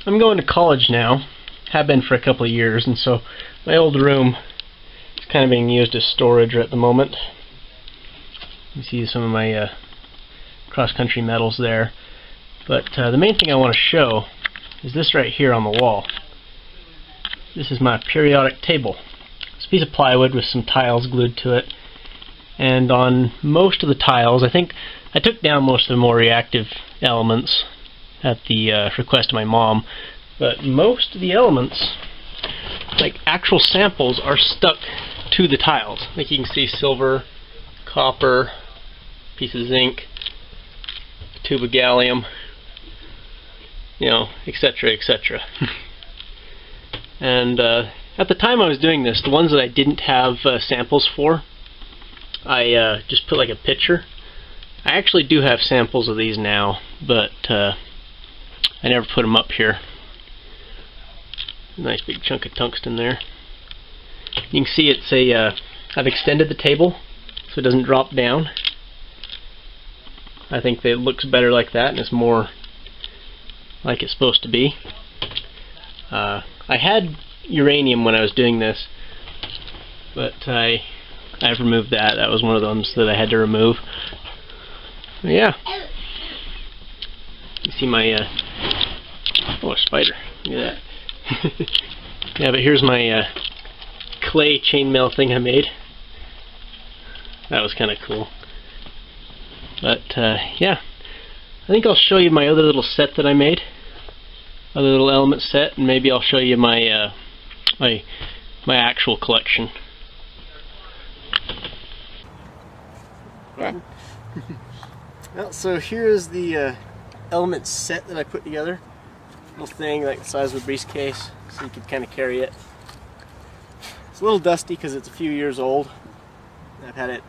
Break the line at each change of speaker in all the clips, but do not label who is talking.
I'm going to college now, have been for a couple of years, and so my old room is kind of being used as storage at the moment. You see some of my cross-country medals there. But the main thing I want to show is this right here on the wall. This is my periodic table. It's a piece of plywood with some tiles glued to it. And on most of the tiles, I think I took down most of the more reactive elements at the request of my mom, but most of the elements, like actual samples, are stuck to the tiles. Like you can see silver, copper, piece of zinc, tube of gallium, you know, etc., etc. And at the time I was doing this, the ones that I didn't have samples for, I just put like a picture. I actually do have samples of these now, but I never put them up here. Nice big chunk of tungsten there. You can see it's a I've extended the table so it doesn't drop down. I think that it looks better like that, and it's more like it's supposed to be. I had uranium when I was doing this, but I've removed that. That was one of the ones that I had to remove. But yeah. You see my oh, a spider. Look at that. Yeah, but here's my clay chainmail thing I made. That was kind of cool. But yeah, I think I'll show you my other little set that I made, other little element set, and maybe I'll show you my my actual collection. Well, so here is the element set that I put together. Little thing like the size of a briefcase, so you could kind of carry it. It's a little dusty because it's a few years old. I've had it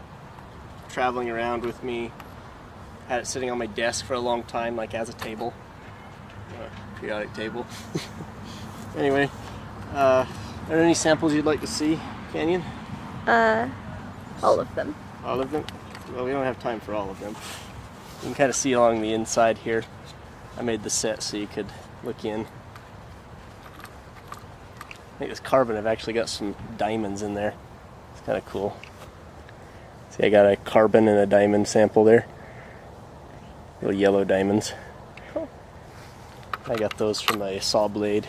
traveling around with me. Had it sitting on my desk for a long time, like as a table, periodic table. Anyway, are there any samples you'd like to see, Canyon?
All of them.
All of them? Well, we don't have time for all of them. You can kind of see along the inside here. I made the set so you could look in. I think this carbon, I've actually got some diamonds in there. It's kind of cool. See, I got a carbon and a diamond sample there. Little yellow diamonds.
Cool.
I got those from a saw blade.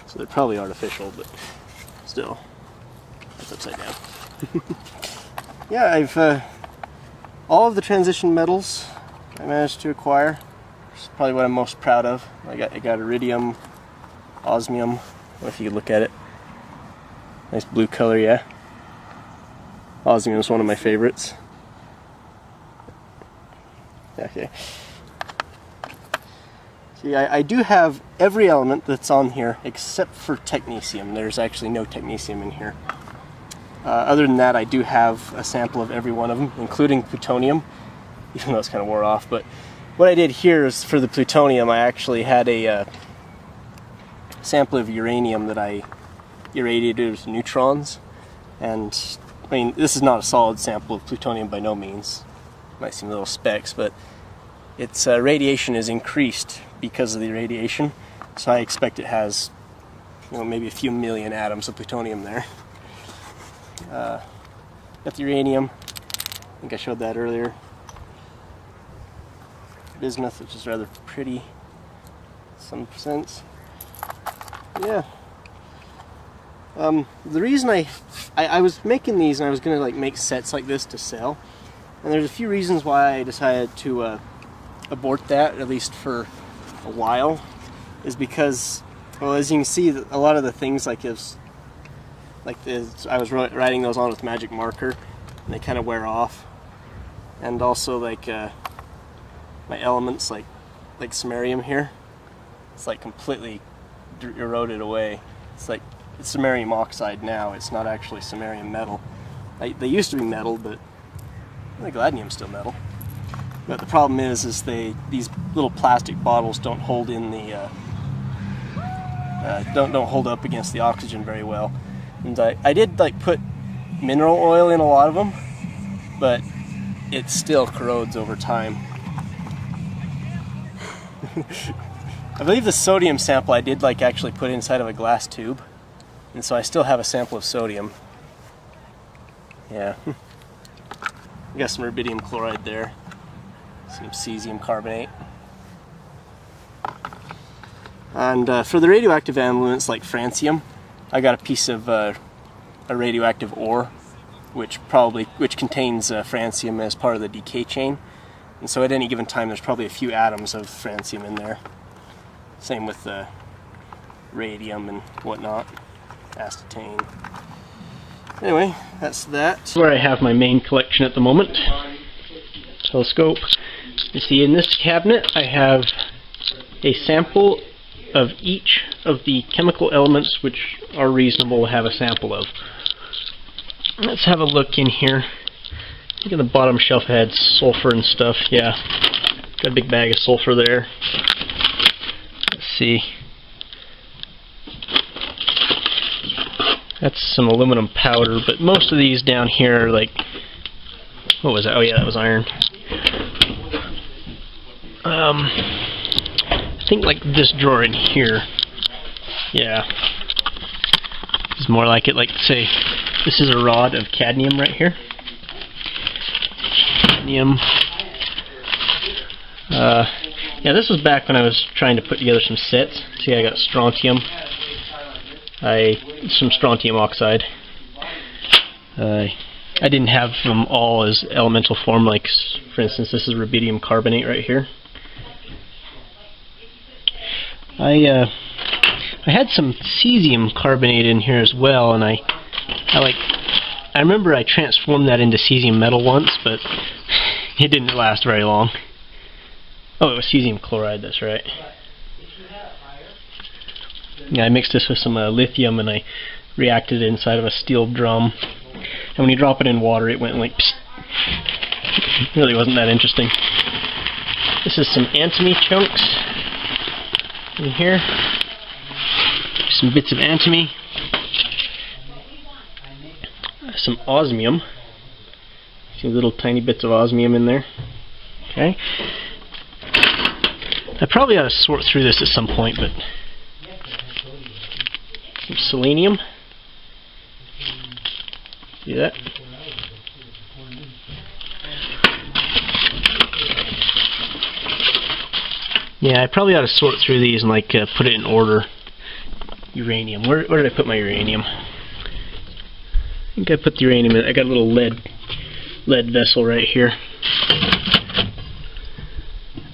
So they're probably artificial, but still. That's upside down. Yeah, I've all of the transition metals I managed to acquire. It's probably what I'm most proud of. I got iridium, osmium. I don't know if you could look at it. Nice blue color, yeah. Osmium is one of my favorites. Okay. See, I do have every element that's on here except for technetium. There's actually no technetium in here. Other than that, I do have a sample of every one of them, including plutonium, even though it's kind of wore off. But what I did here is for the plutonium, I actually had a sample of uranium that I irradiated with neutrons. And I mean, this is not a solid sample of plutonium by no means. Might seem little specks, but its radiation is increased because of the irradiation. So I expect it has, you know, maybe a few million atoms of plutonium there. Got the uranium. I think I showed that earlier. Bismuth, which is rather pretty, in some sense. Yeah. The reason I was making these, and I was gonna like make sets like this to sell. And there's a few reasons why I decided to abort that, at least for a while, is because, well, as you can see, a lot of the things like this, I was writing those on with magic marker, and they kind of wear off. And also like my elements, like samarium here, it's like completely eroded away. It's like it's samarium oxide now. It's not actually samarium metal. They used to be metal, but I think gladnium's still metal. But the problem is these little plastic bottles don't hold in the don't hold up against the oxygen very well. And I did like put mineral oil in a lot of them, but it still corrodes over time. I believe the sodium sample I did like actually put inside of a glass tube, and so I still have a sample of sodium. Yeah. I got some rubidium chloride there, some cesium carbonate. And for the radioactive elements like francium, I got a piece of a radioactive ore, which contains francium as part of the decay chain. And so at any given time there's probably a few atoms of francium in there. Same with the radium and whatnot, acetane. Anyway, that's that. That's where I have my main collection at the moment. Telescope. You see, in this cabinet I have a sample of each of the chemical elements which are reasonable to have a sample of. Let's have a look in here. I think in the bottom shelf I had sulfur and stuff. Yeah, got a big bag of sulfur there. Let's see. That's some aluminum powder, but most of these down here are like, what was that? Oh yeah, that was iron. I think like this drawer in here. Yeah. It's more like it, like say, this is a rod of cadmium right here. Cadmium. Yeah, this was back when I was trying to put together some sets. See, I got strontium. Some strontium oxide. I didn't have them all as elemental form, like for instance this is rubidium carbonate right here. I had some cesium carbonate in here as well, and I remember I transformed that into cesium metal once, but it didn't last very long. Oh, it was cesium chloride, that's right. Yeah, I mixed this with some lithium and I reacted it inside of a steel drum. And when you drop it in water, it went like psst. It really wasn't that interesting. This is some antimony chunks in here. Some bits of antimony. Some osmium. See little tiny bits of osmium in there. Okay. I probably ought to sort through this at some point, but some selenium. See that? Yeah, I probably ought to sort through these and like put it in order. Uranium. Where did I put my uranium? I think I put the uranium in. I got a little lead vessel right here.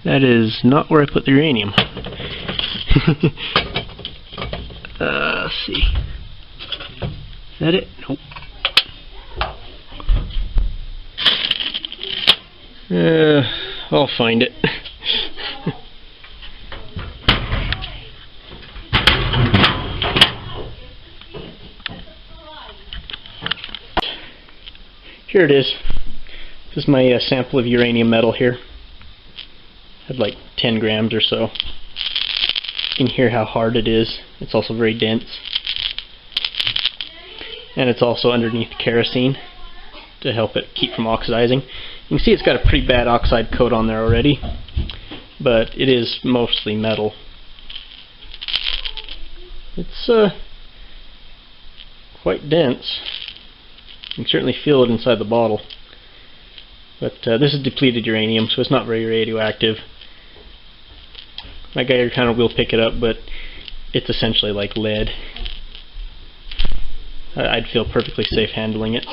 That is not where I put the uranium. Let's see. Is that it? Nope. I'll find it. Here it is. This is my sample of uranium metal here. Had like 10 grams or so. You can hear how hard it is. It's also very dense. And it's also underneath kerosene to help it keep from oxidizing. You can see it's got a pretty bad oxide coat on there already, but it is mostly metal. It's quite dense. You can certainly feel it inside the bottle. But this is depleted uranium, so it's not very radioactive. My Geiger counter will pick it up, but it's essentially like lead. I'd feel perfectly safe handling it.